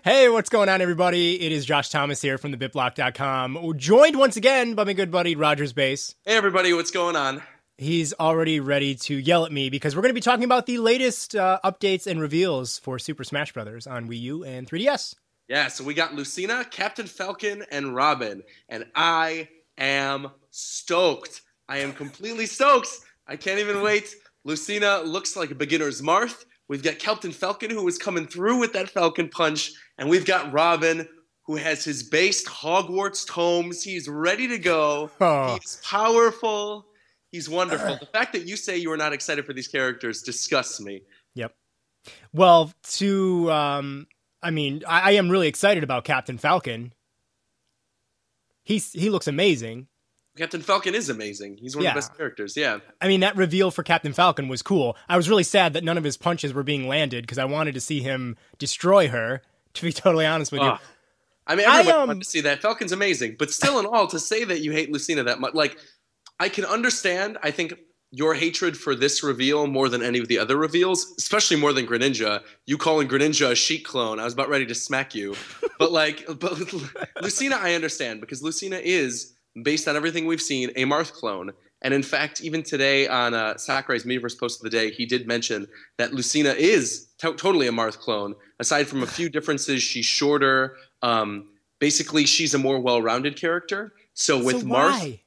Hey, what's going on, everybody? It is Josh Thomas here from thebitblock.com, joined once again by my good buddy Rogers Base. Hey, everybody, what's going on? He's already ready to yell at me because we're going to be talking about the latest updates and reveals for Super Smash Bros. On Wii U and 3DS. Yeah, so we got Lucina, Captain Falcon, and Robin, and I am stoked. I am completely stoked. I can't even wait. Lucina looks like a beginner's Marth. We've got Captain Falcon, who is coming through with that Falcon punch, and we've got Robin, who has his based Hogwarts tomes. He's ready to go. Oh. He's powerful. He's wonderful. The fact that you say you are not excited for these characters disgusts me. Yep. Well, I am really excited about Captain Falcon. He looks amazing. Captain Falcon is amazing. He's one of the best characters, yeah. I mean, that reveal for Captain Falcon was cool. I was really sad that none of his punches were being landed because I wanted to see him destroy her, to be totally honest with you. I mean, everyone wanted to see that. Falcon's amazing. But still in all, to say that you hate Lucina that much, like, I can understand, I think, your hatred for this reveal more than any of the other reveals, especially more than Greninja. You calling Greninja a Sheik clone, I was about ready to smack you. But Lucina, I understand, because Lucina is, based on everything we've seen, a Marth clone. And in fact, even today on Sakurai's Miiverse post of the day, he did mention that Lucina is totally a Marth clone. Aside from a few differences, she's shorter. Basically, she's a more well-rounded character. So with Marth...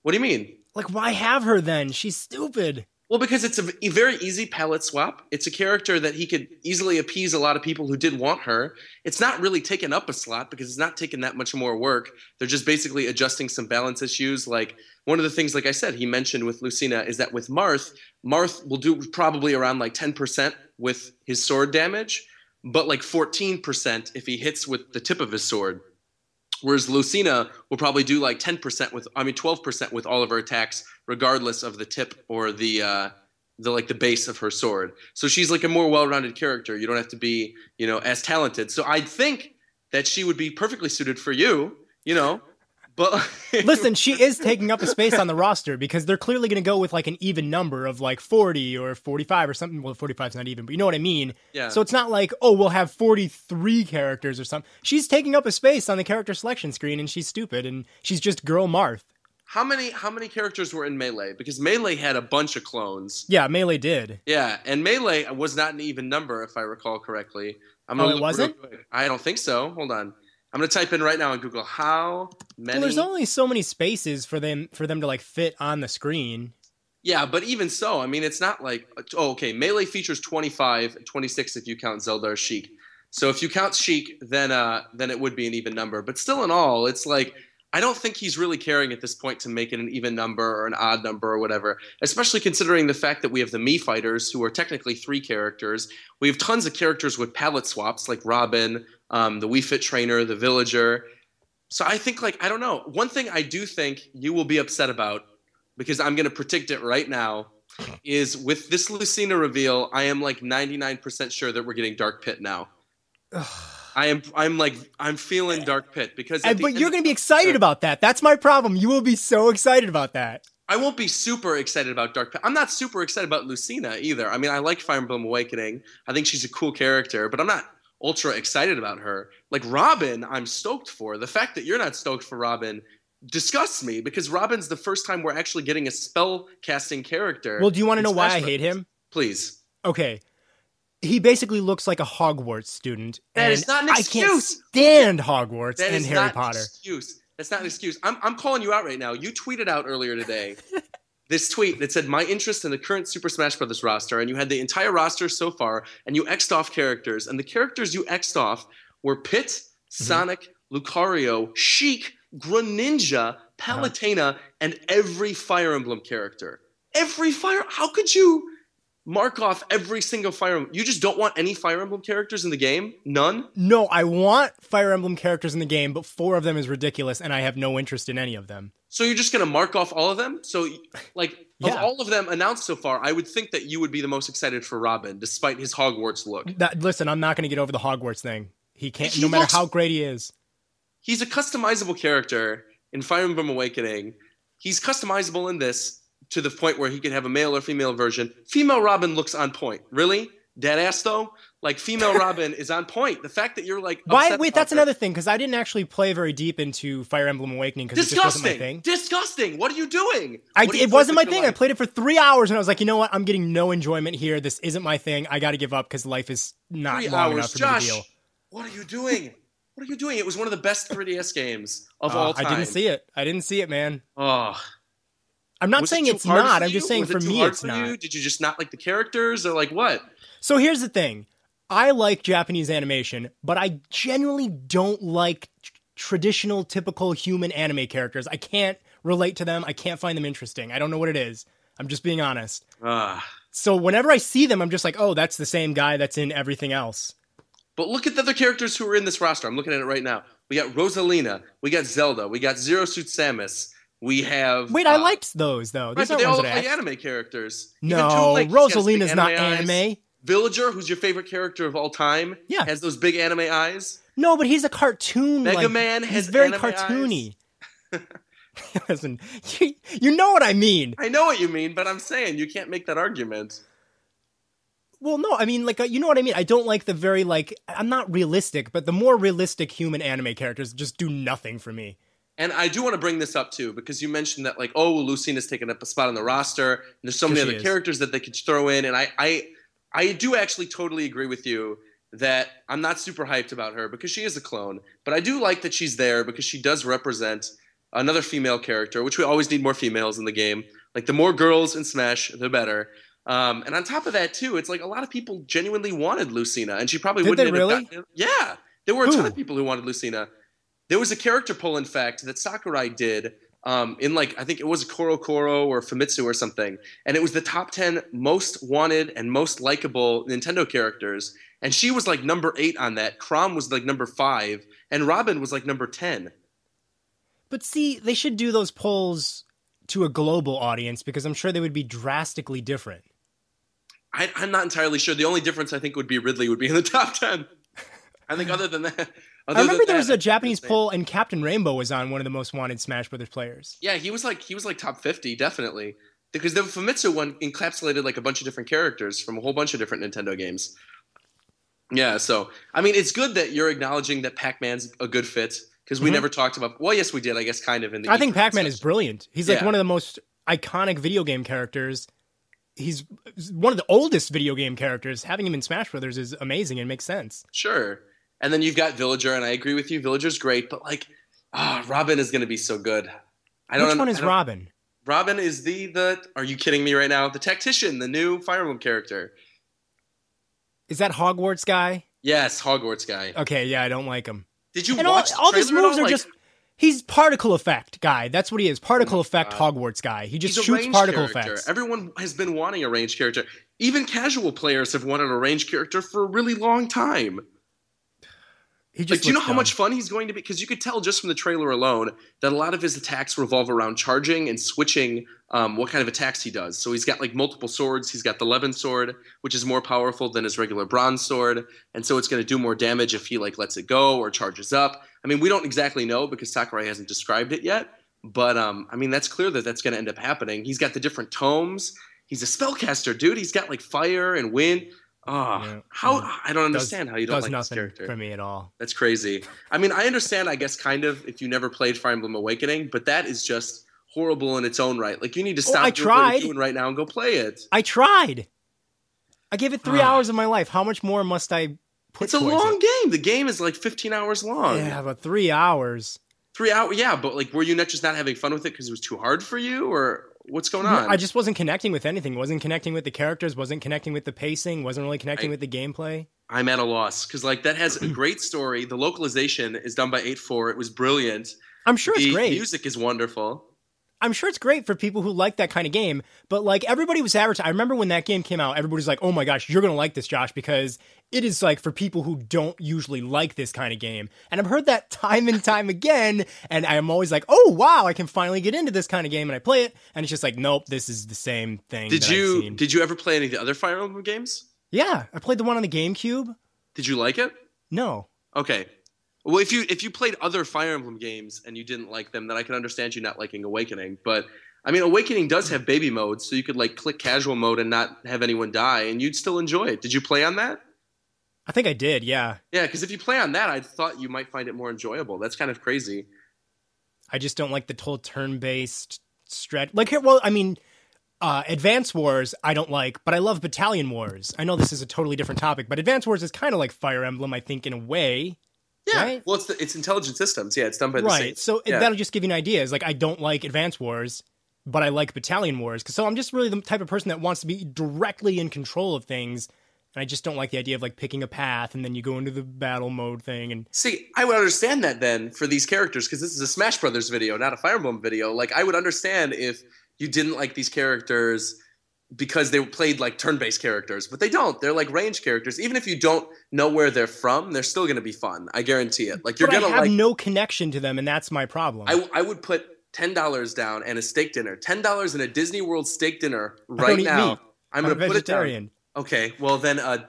What do you mean? Like, why have her then? She's stupid. Well, because it's a very easy palette swap. It's a character that he could easily appease a lot of people who did want her. It's not really taking up a slot because it's not taking that much more work. They're just basically adjusting some balance issues. Like, one of the things, like I said, he mentioned with Lucina is that with Marth will do probably around like 10% with his sword damage, but like 14% if he hits with the tip of his sword. Whereas Lucina will probably do like 12% with all of her attacks, regardless of the tip or the base of her sword. So she's like a more well-rounded character. You don't have to be, as talented. So I think that she would be perfectly suited for you, But listen, she is taking up a space on the roster because they're clearly going to go with like an even number of like 40 or 45 or something. Well, 45 is not even, but you know what I mean? Yeah. So it's not like, oh, we'll have 43 characters or something. She's taking up a space on the character selection screen and she's stupid and she's just girl Marth. How many characters were in Melee? Because Melee had a bunch of clones. Yeah, Melee did. Yeah, and Melee was not an even number, if I recall correctly. It wasn't? I don't think so. Hold on. I'm going to type in right now on Google how many... Well, there's only so many spaces for them to like fit on the screen. Yeah, but even so, I mean, it's not like... Oh, okay, Melee features 25, 26 if you count Zelda or Sheik. So if you count Sheik, then it would be an even number. But still in all, it's like... I don't think he's really caring at this point to make it an even number or an odd number or whatever, especially considering the fact that we have the Mii fighters, who are technically 3 characters. We have tons of characters with palette swaps, like Robin, the Wii Fit Trainer, the Villager. So I think, I don't know. One thing I do think you will be upset about, because I'm going to predict it right now, is with this Lucina reveal, I am like 99% sure that we're getting Dark Pit now. I'm feeling Dark Pit because... But you're going to be excited about that. That's my problem. You will be so excited about that. I won't be super excited about Dark Pit. I'm not super excited about Lucina either. I mean, I like Fire Emblem Awakening. I think she's a cool character, but I'm not ultra excited about her. Like Robin, I'm stoked for. The fact that you're not stoked for Robin disgusts me because Robin's the first time we're actually getting a spell casting character. Well, do you want to know why I hate him? Please. Okay. He basically looks like a Hogwarts student. That is not an excuse. I can't stand Hogwarts and Harry Potter. That's not an excuse. I'm calling you out right now. You tweeted out earlier today this tweet that said, my interest in the current Super Smash Bros. Roster, and you had the entire roster so far, and you X'd off characters, and the characters you X'd off were Pit, Sonic, Lucario, Sheik, Greninja, Palutena, and every Fire Emblem character. How could you... mark off every single Fire Emblem. You just don't want any Fire Emblem characters in the game? None? No, I want Fire Emblem characters in the game, but 4 of them is ridiculous, and I have no interest in any of them. So you're just going to mark off all of them? So, of all of them announced so far, I would think that you would be the most excited for Robin, despite his Hogwarts look. Listen, I'm not going to get over the Hogwarts thing. He can't, no matter how great he is. He's a customizable character in Fire Emblem Awakening. He's customizable in this, to the point where he could have a male or female version. Female Robin looks on point. Really? Deadass, though? Like female Robin is on point. The fact that you're like Why? upset Wait, about that's her- another thing because I didn't actually play very deep into Fire Emblem Awakening because it just wasn't my thing. Disgusting. What are you doing? It wasn't my thing. I played it for 3 hours and I was like, you know what? I'm getting no enjoyment here. This isn't my thing. I got to give up because life is not 3 long hours, enough for Josh. me to deal. What are you doing? What are you doing? It was one of the best 3DS games of all time. I didn't see it. I didn't see it, man. Oh. I'm not Was saying it too it's hard not. for I'm just you? saying Was it for too me hard it's for not. you? Did you just not like the characters or like what? So here's the thing. I like Japanese animation, but I genuinely don't like traditional, typical human anime characters. I can't relate to them. I can't find them interesting. I don't know what it is. I'm just being honest. So whenever I see them, I'm just like, oh, that's the same guy that's in everything else. But look at the other characters who are in this roster. I'm looking at it right now. We got Rosalina. We got Zelda. We got Zero Suit Samus. We have... Wait, I liked those, though. Right, These but aren't they all ones look that like I anime characters. No, Rosalina's not anime. Villager, who's your favorite character of all time, has those big anime eyes. No, but he's a cartoon. Mega Man has he's very anime cartoony. Listen, you know what I mean. I know what you mean, but I'm saying you can't make that argument. Well, no, I mean, like, you know what I mean? I don't like the very, like, I'm not realistic, but the more realistic human anime characters just do nothing for me. And I do want to bring this up, too, because you mentioned that, like, oh, Lucina's taken up a spot on the roster, and there's so many other characters that they could throw in, and I do actually totally agree with you that I'm not super hyped about her because she is a clone, but I do like that she's there because she does represent another female character, which we always need more females in the game. Like, the more girls in Smash, the better. And on top of that, too, it's like a lot of people genuinely wanted Lucina, and she probably wouldn't have gotten it. Yeah, there were a ton of people who wanted Lucina. There was a character poll, in fact, that Sakurai did in, like, I think it was Koro Koro or Famitsu or something, and it was the top 10 most wanted and most likable Nintendo characters, and she was, like, number 8 on that. Chrom was, like, number 5, and Robin was, like, number 10. But see, they should do those polls to a global audience because I'm sure they would be drastically different. I'm not entirely sure. The only difference I think would be Ridley would be in the top 10. I think other than that... I remember there was a Japanese poll and Captain Rainbow was on one of the most wanted Smash Brothers players. Yeah, he was like top 50, definitely. Because the Famitsu one encapsulated like a bunch of different characters from a whole bunch of different Nintendo games. Yeah, so, I mean, it's good that you're acknowledging that Pac-Man's a good fit, because we never talked about... Well, yes, we did, I guess, kind of. I think Pac-Man is brilliant. He's like one of the most iconic video game characters. He's one of the oldest video game characters. Having him in Smash Brothers is amazing and makes sense. Sure. And then you've got Villager, and I agree with you. Villager's great, but like, Robin is going to be so good. Which one is Robin? Robin is the. Are you kidding me right now? The Tactician, the new Fire Emblem character. Is that Hogwarts guy? Yes, Hogwarts guy. Okay, yeah, I don't like him. Did you and watch all these moves are like, just... He's particle effect guy. That's what he is. Particle effect Hogwarts guy. He just shoots particle effects. Everyone has been wanting a ranged character. Even casual players have wanted a ranged character for a really long time. Like, do you know how much fun he's going to be? Because you could tell just from the trailer alone that a lot of his attacks revolve around charging and switching what kind of attacks he does. So he's got like multiple swords. He's got the Levin sword, which is more powerful than his regular bronze sword. And so it's going to do more damage if he like lets it go or charges up. I mean, we don't exactly know because Sakurai hasn't described it yet. But I mean, that's clear that that's going to end up happening. He's got the different tomes. He's a spellcaster, dude. He's got like fire and wind. I don't understand how you don't like this character. Does nothing for me at all. That's crazy. I mean, I understand, I guess, kind of, if you never played Fire Emblem Awakening, but that is just horrible in its own right. Like, you need to stop doing what you're doing right now and go play it. I tried. I gave it 3 hours of my life. How much more must I put It's a long game. The game is like 15 hours long. Yeah, but 3 hours. 3 hours, yeah, but like, were you not just not having fun with it because it was too hard for you, or what's going on? I just wasn't connecting with anything. Wasn't connecting with the characters. Wasn't connecting with the pacing. Wasn't really connecting with the gameplay. I'm at a loss because like that has a great story. The localization is done by 8-4. It was brilliant. I'm sure it's great. The music is wonderful. I'm sure it's great for people who like that kind of game, but like everybody was advertising. I remember when that game came out, everybody's like, "Oh my gosh, you're going to like this, Josh, because it is like for people who don't usually like this kind of game." And I've heard that time and time again, and I'm always like, "Oh wow, I can finally get into this kind of game," and I play it, and it's just like, "Nope, this is the same thing." Did you ever play any of the other Fire Emblem games? Yeah, I played the one on the GameCube. Did you like it? No. Okay. Well, if you played other Fire Emblem games and you didn't like them, then I can understand you not liking Awakening. But I mean, Awakening does have baby modes, so you could like click casual mode and not have anyone die, and you'd still enjoy it. Did you play on that? I think I did, yeah. Yeah, because if you play on that, I thought you might find it more enjoyable. That's kind of crazy. I just don't like the whole turn-based strat. Like, well, I mean, Advance Wars I don't like, but I love Battalion Wars. I know this is a totally different topic, but Advance Wars is kind of like Fire Emblem, I think, in a way. Yeah, right? Well, it's Intelligent Systems. Yeah, it's done by the same. Right, so yeah. that'll just give you an idea. It's like, I don't like Advance Wars, but I like Battalion Wars. So I'm just really the type of person that wants to be directly in control of things, and I just don't like the idea of like picking a path and then you go into the battle mode thing. And see, I would understand that then for these characters, because this is a Smash Brothers video, not a Fire Emblem video. Like, I would understand if you didn't like these characters because they played like turn-based characters, but they don't. They're like range characters. Even if you don't know where they're from, they're still going to be fun. I guarantee it. Like, you're going to have no connection to them, and that's my problem. I would put $10 down and a steak dinner. $10 in a Disney World steak dinner right now. I'm going to put it down. Okay, well then a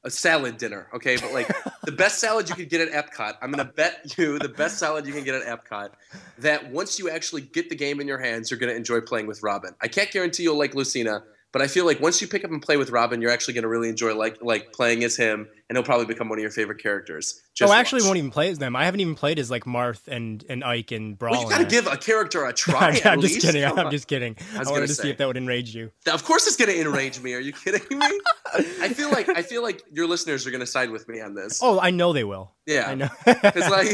salad dinner. Okay, but like the best salad you could get at Epcot. I'm going to bet you the best salad you can get at Epcot that once you actually get the game in your hands, you're going to enjoy playing with Robin. I can't guarantee you'll like Lucina, but I feel like once you pick up and play with Robin, you're actually going to really enjoy like playing as him, and he'll probably become one of your favorite characters. I actually won't even play as them. I haven't even played as like Marth and Ike and Brawl. Well, you got to give a character a try. I'm just kidding. I'm just kidding. I wanted to see if that would enrage you. Of course, it's going to enrage me. Are you kidding me? I feel like your listeners are going to side with me on this. Oh, I know they will. Yeah, I know. Because like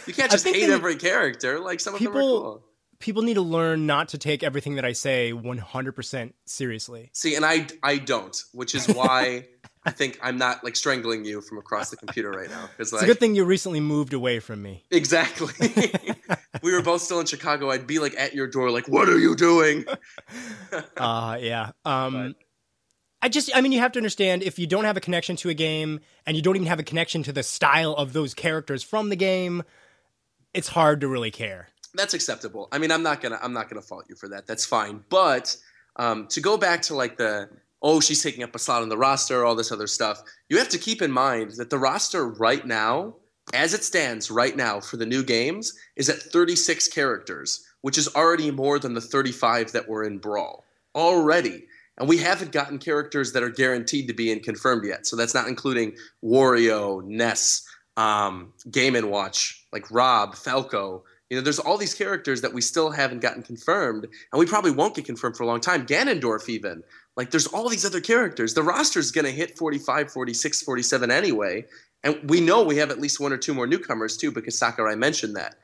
you can't just hate every character. Like some of them are cool. People need to learn not to take everything that I say 100% seriously. See, and I don't, which is why I think I'm not like strangling you from across the computer right now. It's a good thing you recently moved away from me. Exactly. We were both still in Chicago. I'd be like at your door, like, what are you doing? Yeah. I mean, you have to understand, if you don't have a connection to a game and you don't even have a connection to the style of those characters from the game, it's hard to really care. That's acceptable. I mean, I'm not gonna fault you for that. That's fine. But to go back to like she's taking up a slot on the roster, all this other stuff, you have to keep in mind that the roster right now, as it stands right now for the new games, is at 36 characters, which is already more than the 35 that were in Brawl already. And we haven't gotten characters that are guaranteed to be in confirmed yet. So that's not including Wario, Ness, Game & Watch, like Rob, Falco. You know, there's all these characters that we still haven't gotten confirmed, and we probably won't get confirmed for a long time. Ganondorf even. Like, there's all these other characters. The roster's going to hit 45, 46, 47 anyway, and we know we have at least one or two more newcomers, too, because Sakurai mentioned that.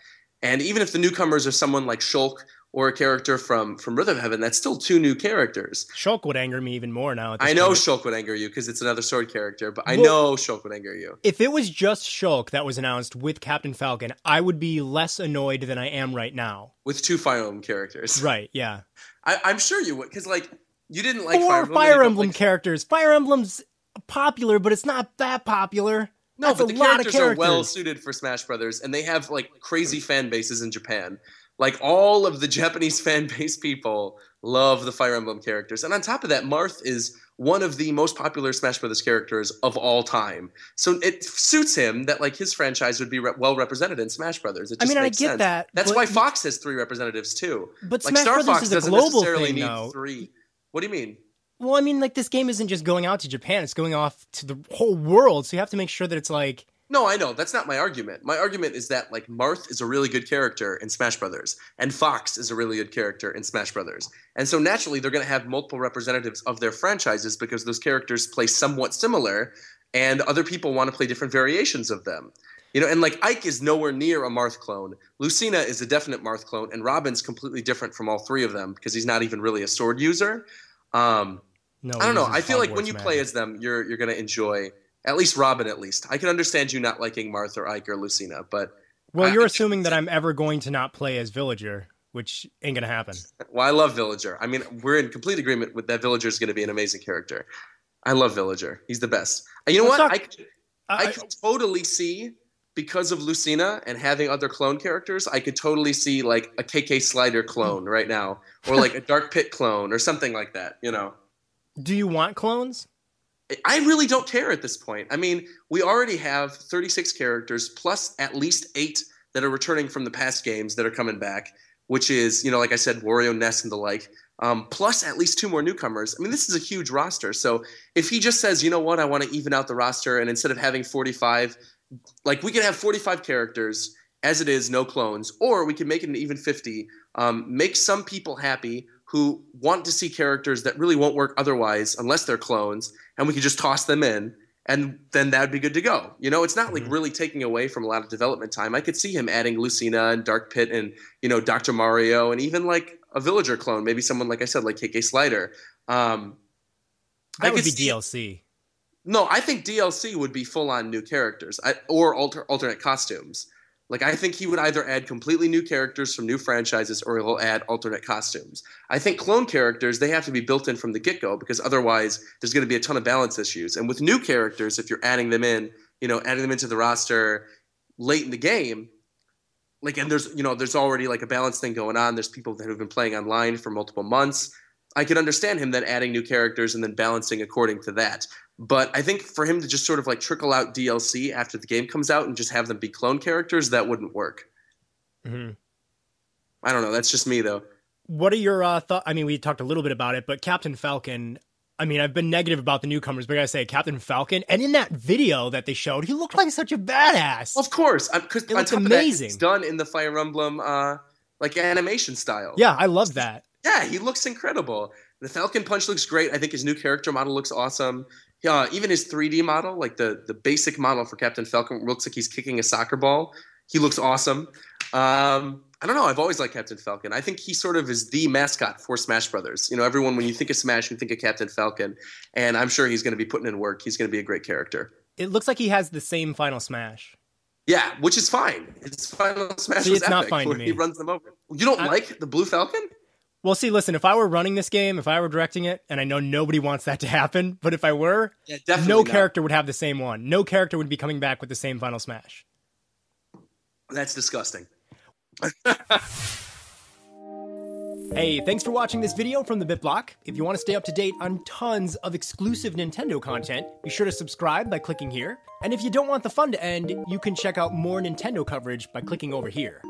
And even if the newcomers are someone like Shulk or a character from Rhythm Heaven, that's still two new characters. Shulk would anger me even more now. I know Shulk would anger you because it's another sword character, but I know Shulk would anger you. If it was just Shulk that was announced with Captain Falcon, I would be less annoyed than I am right now. With two Fire Emblem characters. Right, yeah. I'm sure you would, because like, you didn't like Fire Emblem characters. Fire Emblem's popular, but it's not that popular. No, but the characters are well suited for Smash Brothers, and they have like crazy fan bases in Japan. Like, all of the Japanese fan base people love the Fire Emblem characters. And on top of that, Marth is one of the most popular Smash Brothers characters of all time. So it suits him that like his franchise would be well represented in Smash Brothers. It just makes sense. That. That's why Fox has 3 representatives too. But like, Smash Star Brothers Fox is a doesn't global necessarily thing, need though. 3. What do you mean? Well, I mean, like, this game isn't just going out to Japan. It's going off to the whole world. So you have to make sure that it's like... No, I know. That's not my argument. My argument is that like Marth is a really good character in Smash Brothers, and Fox is a really good character in Smash Brothers. And so naturally, they're going to have multiple representatives of their franchises because those characters play somewhat similar, and other people want to play different variations of them. You know, and like Ike is nowhere near a Marth clone. Lucina is a definite Marth clone, and Robin's completely different from all 3 of them because he's not even really a sword user. I don't know. I feel like when you play as them, you're going to enjoy. At least Robin, at least. I can understand you not liking Marth or Ike or Lucina, but... Well, you're assuming that I'm ever going to not play as Villager, which ain't going to happen. Well, I love Villager. I mean, we're in complete agreement with that Villager is going to be an amazing character. I love Villager. He's the best. You know what? I could totally see, because of Lucina and having other clone characters, I could totally see, like, a KK Slider clone right now, or, like, a Dark Pit clone, or something like that, you know? Do you want clones? I really don't care at this point. I mean, we already have 36 characters plus at least 8 that are returning from the past games that are coming back, which is, you know, like I said, Wario, Ness, and the like. plus at least 2 more newcomers. I mean, this is a huge roster. So if he just says, you know what, I want to even out the roster, and instead of having 45, like we could have 45 characters as it is, no clones, or we could make it an even 50, make some people happy who want to see characters that really won't work otherwise unless they're clones, and we could just toss them in, and then that would be good to go. You know, it's not like really taking away from a lot of development time. I could see him adding Lucina and Dark Pit and, you know, Dr. Mario, and even like a villager clone, maybe someone, like I said, like KK Slider. That would be DLC. No, I think DLC would be full-on new characters or alternate costumes. Like, I think he would either add completely new characters from new franchises or he'll add alternate costumes. I think clone characters, they have to be built in from the get-go because otherwise there's going to be a ton of balance issues. And with new characters, if you're adding them in, you know, adding them into the roster late in the game, like, and there's already like a balance thing going on. There's people that have been playing online for multiple months. I could understand him then adding new characters and then balancing according to that. But I think for him to just sort of like trickle out DLC after the game comes out and just have them be clone characters, that wouldn't work. Mm-hmm. I don't know. That's just me, though. What are your thoughts? I mean, we talked a little bit about it, but Captain Falcon, I mean, I've been negative about the newcomers, but I gotta say, Captain Falcon, and in that video that they showed, he looked like such a badass. Of course. Because on top of that, it's done in the Fire Emblem like animation style. Yeah, I love that. Yeah, he looks incredible. The Falcon Punch looks great. I think his new character model looks awesome. Even his 3D model, like the basic model for Captain Falcon, looks like he's kicking a soccer ball. He looks awesome. I don't know. I've always liked Captain Falcon. I think he sort of is the mascot for Smash Brothers. You know, everyone, when you think of Smash, you think of Captain Falcon. And I'm sure he's going to be putting in work. He's going to be a great character. It looks like he has the same Final Smash. Yeah, which is fine. His Final Smash See, was it's epic, not fine to me. He runs them over. You don't like the Blue Falcon? Well, see, listen, if I were running this game, if I were directing it, and I know nobody wants that to happen, but if I were, no character would have the same one. No character would be coming back with the same Final Smash. That's disgusting. Hey, thanks for watching this video from the BitBlock. If you want to stay up to date on tons of exclusive Nintendo content, be sure to subscribe by clicking here. And if you don't want the fun to end, you can check out more Nintendo coverage by clicking over here.